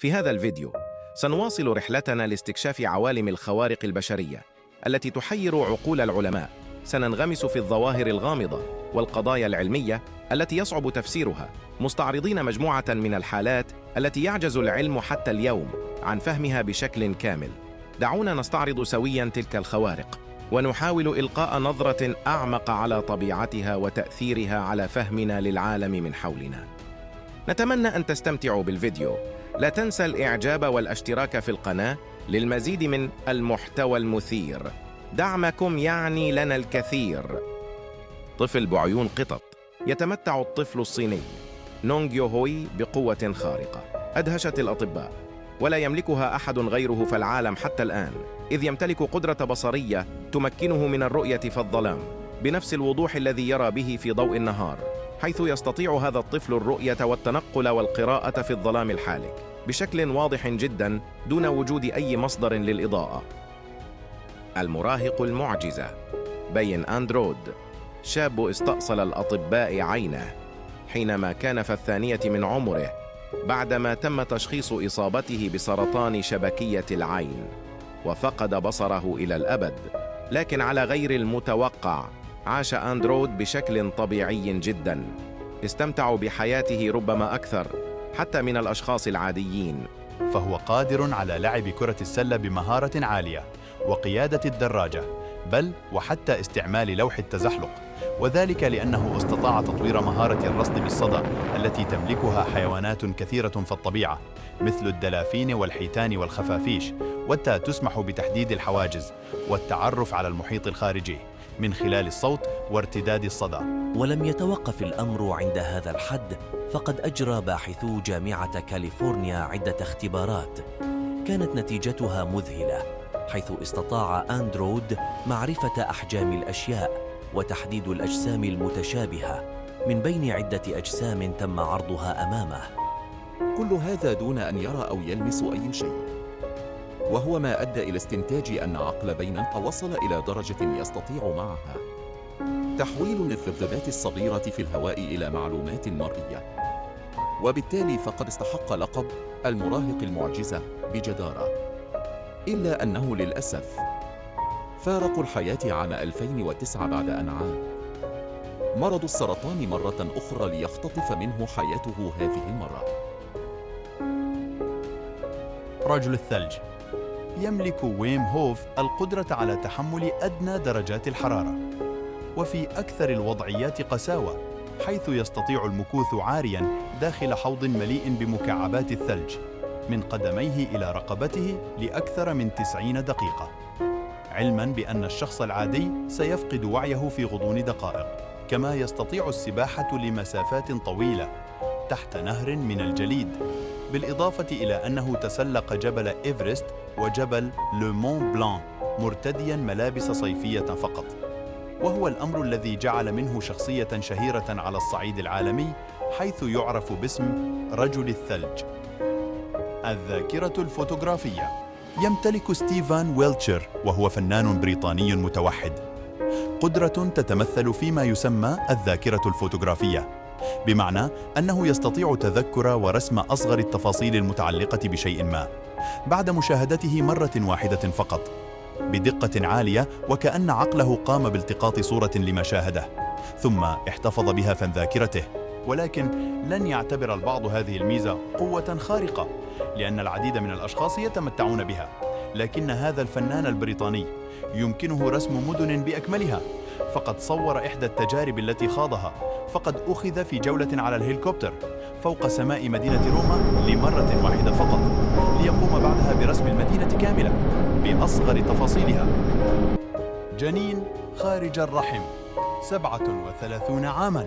في هذا الفيديو سنواصل رحلتنا لاستكشاف عوالم الخوارق البشرية التي تحير عقول العلماء. سننغمس في الظواهر الغامضة والقضايا العلمية التي يصعب تفسيرها، مستعرضين مجموعة من الحالات التي يعجز العلم حتى اليوم عن فهمها بشكل كامل. دعونا نستعرض سوياً تلك الخوارق ونحاول إلقاء نظرة أعمق على طبيعتها وتأثيرها على فهمنا للعالم من حولنا. نتمنى أن تستمتعوا بالفيديو. لا تنسى الإعجاب والاشتراك في القناة للمزيد من المحتوى المثير. دعمكم يعني لنا الكثير. طفل بعيون قطط. يتمتع الطفل الصيني نونغ يوهوي بقوة خارقة أدهشت الأطباء، ولا يملكها أحد غيره في العالم حتى الآن، إذ يمتلك قدرة بصرية تمكنه من الرؤية في الظلام بنفس الوضوح الذي يرى به في ضوء النهار، حيث يستطيع هذا الطفل الرؤية والتنقل والقراءة في الظلام الحالك بشكل واضح جدا دون وجود أي مصدر للإضاءة. المراهق المعجزة بين أندرود، شاب استأصل الأطباء عينه حينما كان في 2 من عمره بعدما تم تشخيص إصابته بسرطان شبكية العين، وفقد بصره إلى الأبد. لكن على غير المتوقع عاش أندرود بشكل طبيعي جدا، استمتع بحياته ربما أكثر حتى من الأشخاص العاديين. فهو قادر على لعب كرة السلة بمهارة عالية وقيادة الدراجة، بل وحتى استعمال لوح التزحلق، وذلك لأنه استطاع تطوير مهارة الرصد بالصدى التي تملكها حيوانات كثيرة في الطبيعة مثل الدلافين والحيتان والخفافيش، والتي تسمح بتحديد الحواجز والتعرف على المحيط الخارجي من خلال الصوت وارتداد الصدى. ولم يتوقف الأمر عند هذا الحد، فقد أجرى باحثو جامعة كاليفورنيا عدة اختبارات كانت نتيجتها مذهلة، حيث استطاع أندرود معرفة أحجام الأشياء وتحديد الأجسام المتشابهة من بين عدة أجسام تم عرضها أمامه. كل هذا دون أن يرى أو يلمس أي شيء، وهو ما أدى إلى استنتاج أن عقل بينق وصل إلى درجة يستطيع معها تحويل الذبذبات الصغيرة في الهواء إلى معلومات مرئية، وبالتالي فقد استحق لقب المراهق المعجزة بجدارة. إلا أنه للأسف فارق الحياة عام 2009 بعد أن عاد مرض السرطان مرة أخرى ليختطف منه حياته هذه المرة. رجل الثلج. يملك ويم هوف القدرة على تحمل أدنى درجات الحرارة، وفي أكثر الوضعيات قساوة، حيث يستطيع المكوث عارياً داخل حوض مليء بمكعبات الثلج من قدميه إلى رقبته لأكثر من 90 دقيقة، علماً بأن الشخص العادي سيفقد وعيه في غضون دقائق. كما يستطيع السباحة لمسافات طويلة تحت نهر من الجليد، بالإضافة إلى أنه تسلق جبل إيفرست وجبل لو مون بلان مرتدياً ملابس صيفية فقط، وهو الأمر الذي جعل منه شخصية شهيرة على الصعيد العالمي، حيث يعرف باسم رجل الثلج. الذاكرة الفوتوغرافية. يمتلك ستيفان ويلتشر، وهو فنان بريطاني متوحد، قدرة تتمثل فيما يسمى الذاكرة الفوتوغرافية، بمعنى أنه يستطيع تذكر ورسم أصغر التفاصيل المتعلقة بشيء ما بعد مشاهدته مرة واحدة فقط بدقة عالية، وكأن عقله قام بالتقاط صورة لما شاهده ثم احتفظ بها في ذاكرته. ولكن لن يعتبر البعض هذه الميزة قوة خارقة، لأن العديد من الأشخاص يتمتعون بها، لكن هذا الفنان البريطاني يمكنه رسم مدن بأكملها. فقد صور إحدى التجارب التي خاضها، فقد أخذ في جولة على الهليكوبتر فوق سماء مدينة روما لمرة واحدة فقط، ليقوم بعدها برسم المدينة كاملة بأصغر تفاصيلها. جنين خارج الرحم، 37 عاماً.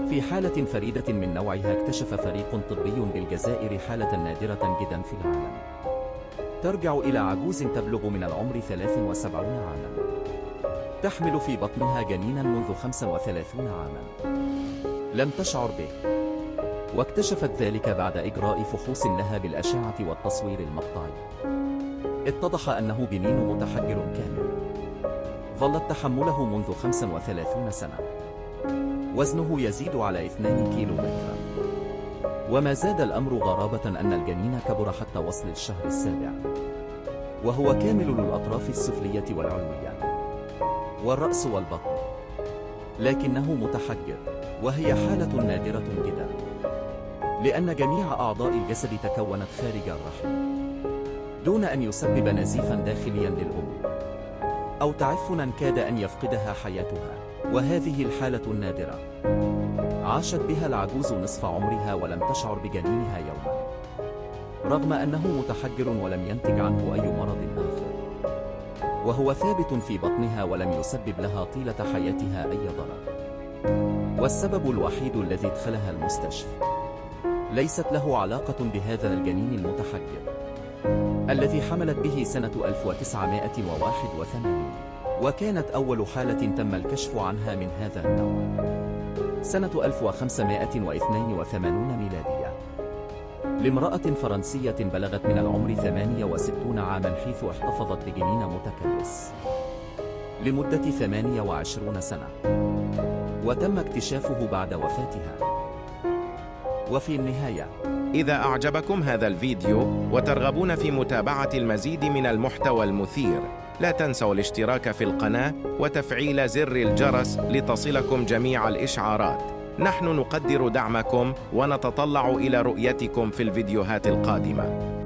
في حالة فريدة من نوعها، اكتشف فريق طبي بالجزائر حالة نادرة جدا في العالم، ترجع إلى عجوز تبلغ من العمر 73 عاماً، تحمل في بطنها جنيناً منذ 35 عاماً، لم تشعر به، واكتشفت ذلك بعد إجراء فحوص لها بالأشعة والتصوير المقطعي. اتضح أنه جنين متحجر كامل، ظلت تحمله منذ 35 سنة، وزنه يزيد على 2 كيلومترا. وما زاد الأمر غرابة أن الجنين كبر حتى وصل الشهر السابع، وهو كامل الأطراف السفلية والعلوية والرأس والبطن، لكنه متحجر، وهي حالة نادرة جدا، لأن جميع أعضاء الجسد تكونت خارج الرحم دون أن يسبب نزيفا داخليا للأم أو تعفنا كاد أن يفقدها حياتها. وهذه الحالة النادرة عاشت بها العجوز نصف عمرها ولم تشعر بجنينها يوما، رغم أنه متحجر ولم ينتج عنه أي مرض آخر، وهو ثابت في بطنها ولم يسبب لها طيلة حياتها أي ضرر. والسبب الوحيد الذي ادخلها المستشفى ليست له علاقة بهذا الجنين المتحجر الذي حملت به سنة 1981، وكانت أول حالة تم الكشف عنها من هذا النوع سنة 1582 ميلادية، لامرأة فرنسية بلغت من العمر 68 عاما، حيث احتفظت بجنين متكلس لمدة 28 سنة، وتم اكتشافه بعد وفاتها. وفي النهاية، إذا أعجبكم هذا الفيديو وترغبون في متابعة المزيد من المحتوى المثير، لا تنسوا الاشتراك في القناة وتفعيل زر الجرس لتصلكم جميع الإشعارات. نحن نقدر دعمكم ونتطلع إلى رؤيتكم في الفيديوهات القادمة.